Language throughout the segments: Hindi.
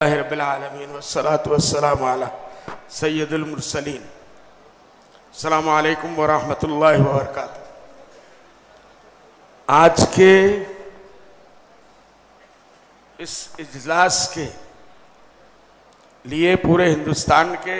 रब्बिल आलमीन वस्सलातु वस्सलामु अला सय्यदुल मुरसलीन। अस्सलामु अलैकुम व रहमतुल्लाहि व बरकातुहू। आज के इस इजलास के लिए पूरे हिंदुस्तान के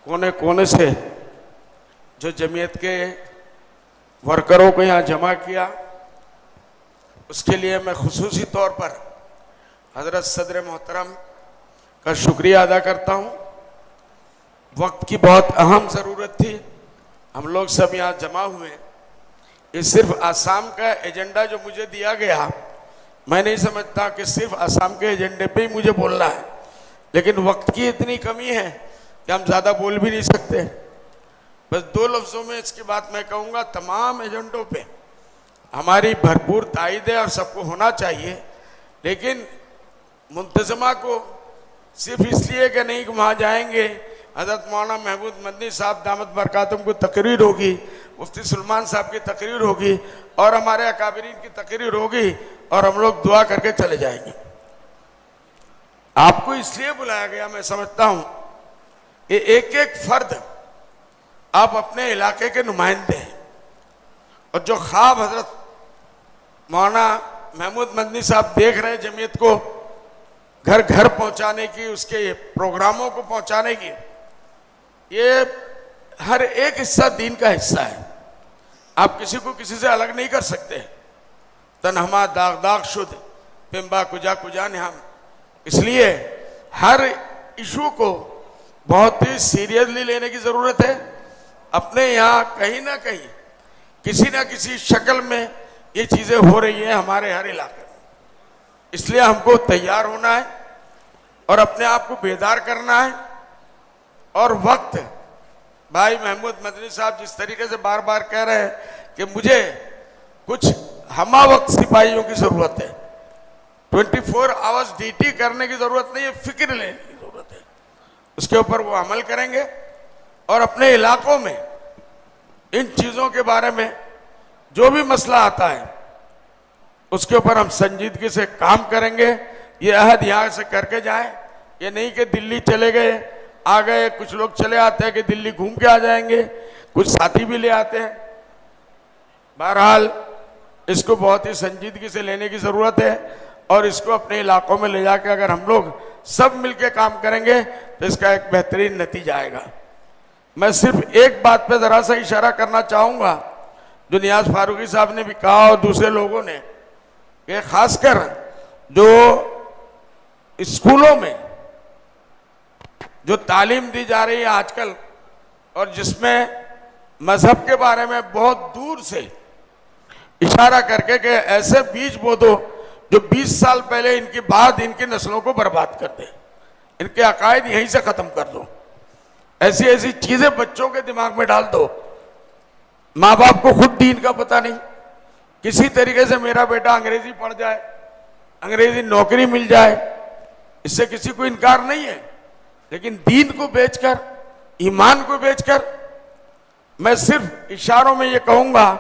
कोने कोने से जो जमीयत के वर्करों को यहाँ जमा किया, उसके लिए मैं खुसूसी तौर पर हज़रत सदर मोहतरम का शुक्रिया अदा करता हूँ। वक्त की बहुत अहम ज़रूरत थी, हम लोग सब यहाँ जमा हुए। ये सिर्फ आसाम का एजेंडा जो मुझे दिया गया, मैं नहीं समझता कि सिर्फ आसाम के एजेंडे पे ही मुझे बोलना है, लेकिन वक्त की इतनी कमी है कि हम ज़्यादा बोल भी नहीं सकते। बस दो लफ्ज़ों में इसकी बात मैं कहूँगा, तमाम एजेंडों पे हमारी भरपूर तायद है और सबको होना चाहिए, लेकिन मुंतज़मा को सिर्फ इसलिए कि नहीं कि वहाँ जाएंगे हज़रत मौलाना महमूद मदनी साहब दामत बरकातुहू की तकरीर होगी, मुफ्ती सुलेमान साहब की तकरीर होगी और हमारे अकाबरीन की तकरीर होगी और हम लोग दुआ करके चले जाएंगे। आपको इसलिए बुलाया गया, मैं समझता हूँ कि एक एक फर्द आप अपने इलाके के नुमाइंदे हैं और जो ख्वाब हज़रत मौलाना महमूद मदनी साहब देख रहे हैं जमीयत को घर घर पहुंचाने की, उसके प्रोग्रामों को पहुंचाने की, ये हर एक हिस्सा दीन का हिस्सा है। आप किसी को किसी से अलग नहीं कर सकते। तनहमा दाग दाग शुद्ध पिम्बा कुजा कुजा ने हम, इसलिए हर इशू को बहुत ही सीरियसली लेने की ज़रूरत है। अपने यहाँ कहीं ना कहीं किसी ना किसी शक्ल में ये चीज़ें हो रही हैं हमारे हर इलाके में, इसलिए हमको तैयार होना है और अपने आप को बेदार करना है। और वक्त, भाई महमूद मदनी साहब जिस तरीके से बार बार कह रहे हैं कि मुझे कुछ हमा वक्त सिपाहियों की ज़रूरत है, 24 आवर्स ड्यूटी करने की ज़रूरत नहीं है, फिक्र लेने की ज़रूरत है। उसके ऊपर वो अमल करेंगे और अपने इलाकों में इन चीज़ों के बारे में जो भी मसला आता है उसके ऊपर हम संजीदगी से काम करेंगे। ये अहद यहाँ से करके जाएं, ये नहीं कि दिल्ली चले गए आ गए, कुछ लोग चले आते हैं कि दिल्ली घूम के आ जाएंगे, कुछ साथी भी ले आते हैं। बहरहाल इसको बहुत ही संजीदगी से लेने की ज़रूरत है और इसको अपने इलाकों में ले जाकर अगर हम लोग सब मिलके काम करेंगे तो इसका एक बेहतरीन नतीजा आएगा। मैं सिर्फ एक बात पे ज़रा सा इशारा करना चाहूँगा, जो नियाज फारूकी साहब ने भी कहा और दूसरे लोगों ने, कि खासकर जो स्कूलों में जो तालीम दी जा रही है आजकल और जिसमें मजहब के बारे में बहुत दूर से इशारा करके कि ऐसे बीज बो दो जो 20 साल पहले इनके बाद इनकी नस्लों को बर्बाद कर दे, इनके अकायद यहीं से ख़त्म कर दो, ऐसी ऐसी चीज़ें बच्चों के दिमाग में डाल दो। माँ बाप को खुद दीन का पता नहीं, किसी तरीके से मेरा बेटा अंग्रेजी पढ़ जाए, अंग्रेजी नौकरी मिल जाए, इससे किसी को इनकार नहीं है, लेकिन दीन को बेचकर, ईमान को बेचकर, मैं सिर्फ इशारों में ये कहूँगा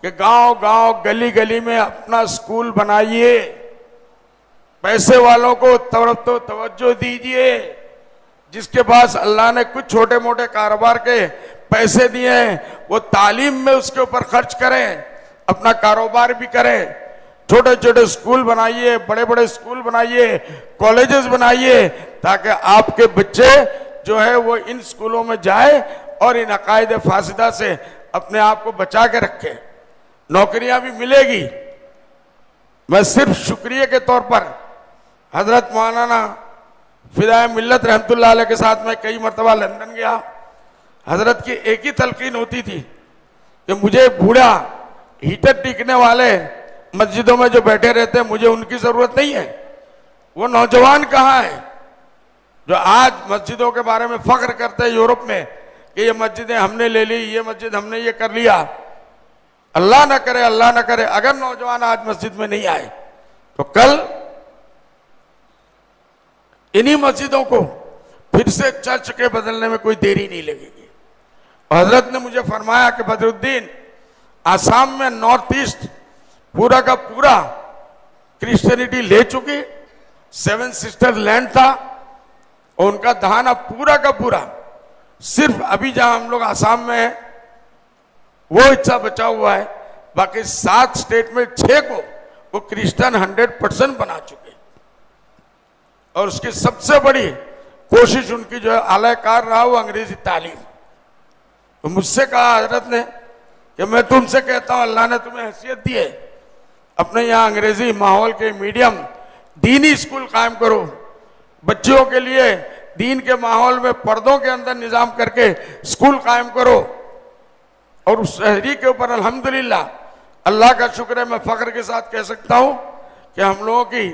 कि गांव गांव गली गली में अपना स्कूल बनाइए, पैसे वालों को तो तवज्जो दीजिए, जिसके पास अल्लाह ने कुछ छोटे मोटे कारोबार के पैसे दिए हैं वो तालीम में उसके ऊपर खर्च करें, अपना कारोबार भी करें। छोटे छोटे स्कूल बनाइए, बड़े बड़े स्कूल बनाइए, कॉलेजेस बनाइए, ताकि आपके बच्चे जो है वो इन स्कूलों में जाए और इन अकायद फासिदा से अपने आप को बचा के रखें। नौकरियां भी मिलेगी। मैं सिर्फ शुक्रिया के तौर पर हजरत मौलाना फिदाए मिल्लत रहमतुल्लाह अलैह के साथ मैं कई मरतबा लंदन गया। हजरत की एक ही तलकीन होती थी कि मुझे बूढ़ा हीटर टिकने वाले मस्जिदों में जो बैठे रहते हैं मुझे उनकी ज़रूरत नहीं है। वो नौजवान कहाँ है जो आज मस्जिदों के बारे में फ़ख्र करते हैं यूरोप में कि ये मस्जिदें हमने ले ली, ये मस्जिद हमने ये कर लिया। अल्लाह ना करे, अल्लाह ना करे, अगर नौजवान आज मस्जिद में नहीं आए तो कल इन्हीं मस्जिदों को फिर से चर्च के बदलने में कोई देरी नहीं लगेगी। हजरत ने मुझे फरमाया कि बदरुद्दीन, आसाम में नॉर्थ ईस्ट पूरा का पूरा क्रिश्चियनिटी ले चुकी सेवन सिस्टर लैंड था और उनका धान अब पूरा का पूरा सिर्फ अभी जहां हम लोग आसाम में है वो हिस्सा बचा हुआ है, बाकी 7 स्टेट में 6 को वो क्रिश्चियन 100% बना चुके। और उसकी सबसे बड़ी कोशिश उनकी जो है आलाकार रहा वो अंग्रेजी तालीम। तो मुझसे कहा हजरत ने कि मैं तुमसे कहता हूं अल्लाह ने तुम्हें हैसियत दी है, अपने यहाँ अंग्रेजी माहौल के मीडियम दीनी स्कूल कायम करो, बच्चों के लिए दीन के माहौल में पर्दों के अंदर निजाम करके स्कूल कायम करो। और उस शहरी के ऊपर अल्हम्दुलिल्लाह अल्लाह का शुक्र है, मैं फख्र के साथ कह सकता हूं कि हम लोगों की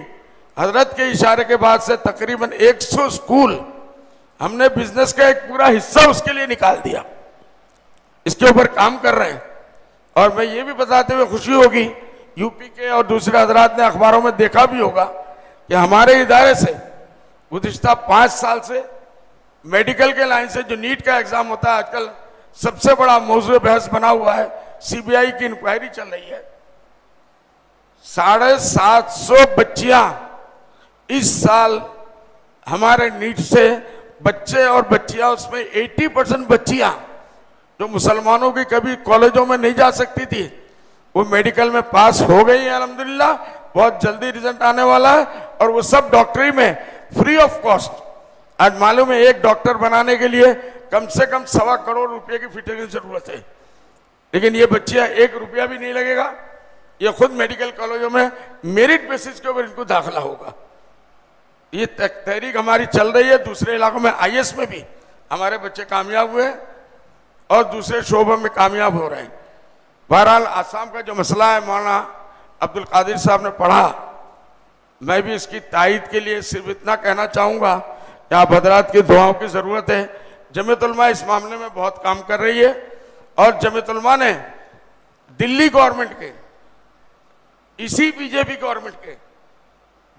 हजरत के इशारे के बाद से तकरीबन 100 स्कूल हमने बिजनेस का एक पूरा हिस्सा उसके लिए निकाल दिया, इसके ऊपर काम कर रहे हैं। और मैं ये भी बताते हुए खुशी होगी, यूपी के और दूसरे हजरात ने अखबारों में देखा भी होगा कि हमारे इदारे से गुज़िश्ता 5 साल से मेडिकल के लाइन से जो नीट का एग्जाम होता है, आजकल सबसे बड़ा मौजूद बहस बना हुआ है, सीबीआई की इंक्वायरी चल रही है। 750 बच्चियां इस साल हमारे नीट से बच्चे और बच्चियां, उसमें 80% बच्चियां जो मुसलमानों की कभी कॉलेजों में नहीं जा सकती थी, वो मेडिकल में पास हो गई है अल्हम्दुलिल्लाह। बहुत जल्दी रिजल्ट आने वाला है और वो सब डॉक्टरी में फ्री ऑफ कॉस्ट। आज मालूम है एक डॉक्टर बनाने के लिए कम से कम 1.25 करोड़ रुपए की फिटरिंग की जरूरत है, लेकिन ये बच्चियां 1 रुपया भी नहीं लगेगा, ये खुद मेडिकल कॉलेजों में मेरिट बेसिस के ऊपर इनको दाखिला होगा। ये तहरीक हमारी चल रही है। दूसरे इलाकों में आईएएस में भी हमारे बच्चे कामयाब हुए और दूसरे शोबों में कामयाब हो रहे हैं। बहरहाल आसाम का जो मसला है, मौलाना अब्दुल कादिर साहब ने पढ़ा, मैं भी इसकी तायीद के लिए सिर्फ इतना कहना चाहूँगा कि आप हजरात की दुआओं की ज़रूरत है। जमीयत उलमा इस मामले में बहुत काम कर रही है और जमीयत उलमा ने दिल्ली गवर्नमेंट के, इसी बीजेपी गवर्नमेंट के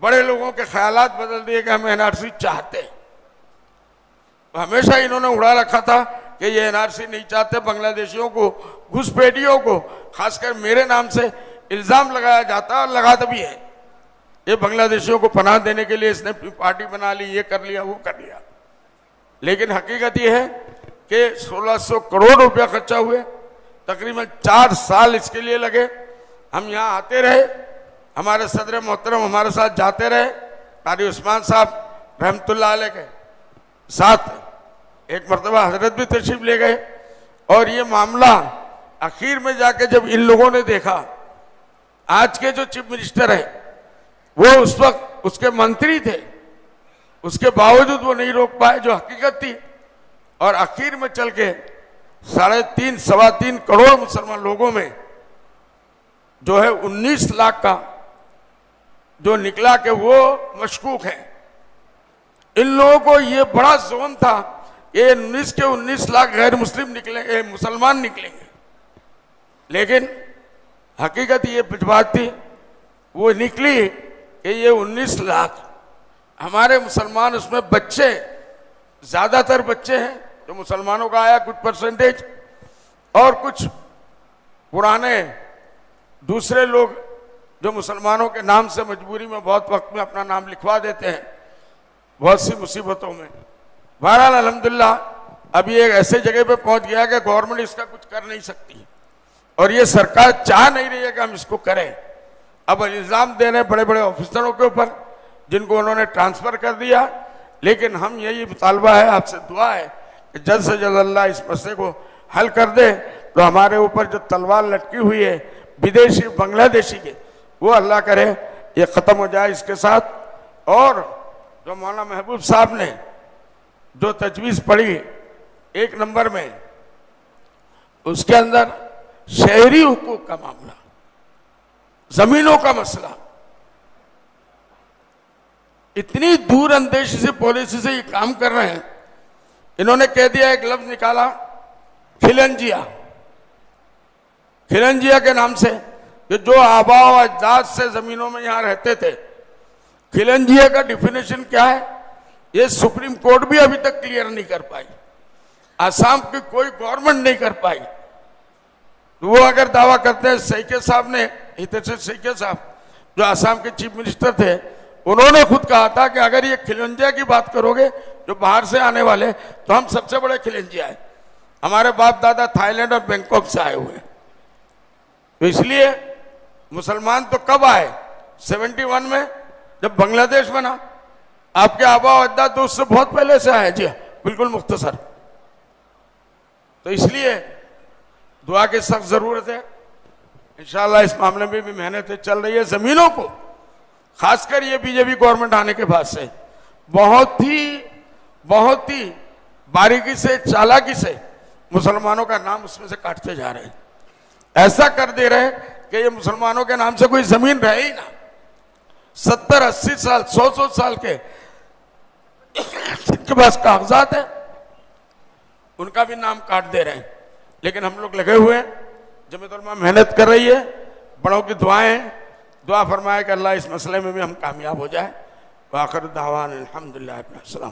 बड़े लोगों के ख्यालात बदल दिए कि हम एनआरसी चाहते हैं। हमेशा इन्होंने उड़ा रखा था कि ये एनआरसी नहीं चाहते, बांग्लादेशियों को, घुसपैठियों को, खासकर मेरे नाम से इल्जाम लगाया जाता है और लगाता भी है। ये बांग्लादेशियों को पनाह देने के लिए इसने पार्टी बना ली, ये कर लिया, वो कर लिया। लेकिन हकीकत ये है कि 1600 करोड़ रुपया खर्चा हुए, तकरीबन 4 साल इसके लिए लगे। हम यहाँ आते रहे, हमारे सदर मोहतरम हमारे साथ जाते रहे, कारी उस्मान साहब रहमतुल्लाह अलैह के साथ एक मरतबा हजरत भी तशरीफ ले गए। और ये मामला आखिर में जाके जब इन लोगों ने देखा, आज के जो चीफ मिनिस्टर है वो उस वक्त उसके मंत्री थे, उसके बावजूद वो नहीं रोक पाए जो हकीकत थी। और आखिर में चल के 3.5 सवा 3 करोड़ मुसलमान लोगों में जो है 19 लाख का जो निकला कि वो मशकूक है। इन लोगों को ये बड़ा जोन था, ये 19 के 19 लाख गैर मुस्लिम निकलेंगे, मुसलमान निकलेंगे। लेकिन हकीकत ये बात थी, वो निकली कि ये 19 लाख हमारे मुसलमान, उसमें बच्चे, ज्यादातर बच्चे हैं जो मुसलमानों का आया, कुछ परसेंटेज, और कुछ पुराने दूसरे लोग जो मुसलमानों के नाम से मजबूरी में बहुत वक्त में अपना नाम लिखवा देते हैं बहुत सी मुसीबतों में। बहरहाल अल्हम्दुलिल्लाह अभी एक ऐसे जगह पे पहुंच गया कि गवर्नमेंट इसका कुछ कर नहीं सकती और ये सरकार चाह नहीं रही है कि हम इसको करें। अब इल्जाम दे रहे बड़े बड़े ऑफिसरों के ऊपर जिनको उन्होंने ट्रांसफर कर दिया। लेकिन हम यही मुतालबा है, आपसे दुआ है कि जल्द से जल्द अल्लाह इस मसले को हल कर दे, तो हमारे ऊपर जो तलवार लटकी हुई है विदेशी बांग्लादेशी के, वो अल्लाह करे ये ख़त्म हो जाए इसके साथ। और जो मौलाना महबूब साहब ने जो तजवीज़ पढ़ी 1 नंबर में, उसके अंदर शहरी हुकूक का मामला, जमीनों का मसला, इतनी दूर अंदेशी से पॉलिसी से ये काम कर रहे हैं। इन्होंने कह दिया, एक लफ्ज निकाला खिलंजिया, खिलंजिया के नाम से कि जो आबा और अजदाद से जमीनों में यहां रहते थे। खिलंजिया का डिफिनेशन क्या है, ये सुप्रीम कोर्ट भी अभी तक क्लियर नहीं कर पाई, आसाम की कोई गवर्नमेंट नहीं कर पाई। तो वो अगर दावा करते हैं, सैके साहब ने, हितेश सैके साहब जो आसाम के चीफ मिनिस्टर थे, उन्होंने खुद कहा था कि अगर ये खिलंजिया की बात करोगे जो बाहर से आने वाले, तो हम सबसे बड़े खिलंजिया है। हमारे बाप दादा थाईलैंड और बैंकॉक से आए हुए हैं। तो इसलिए मुसलमान तो कब आए? 71 में जब बांग्लादेश बना। आपके आबा अज्दाद तो उससे बहुत पहले से आए जी, बिल्कुल मुख्तसर। तो इसलिए दुआ की सख्त जरूरत है। इंशाअल्लाह इस मामले में भी मेहनत चल रही है। जमीनों को खासकर ये बीजेपी गवर्नमेंट आने के बाद से बहुत ही बारीकी से, चालाकी से मुसलमानों का नाम उसमें से काटते जा रहे हैं। ऐसा कर दे रहे हैं कि ये मुसलमानों के नाम से कोई जमीन रहे ही ना। 70-80 साल, 100 साल के जिनके पास कागजात है उनका भी नाम काट दे रहे हैं। लेकिन हम लोग लगे हुए हैं, जमीयत उलमा मेहनत कर रही है। बड़ों की दुआएं, दुआ फरमाए कि अल्लाह इस मसले में भी हम कामयाब हो जाए। वाखिर दावान अल्हम्दुलिल्लाह।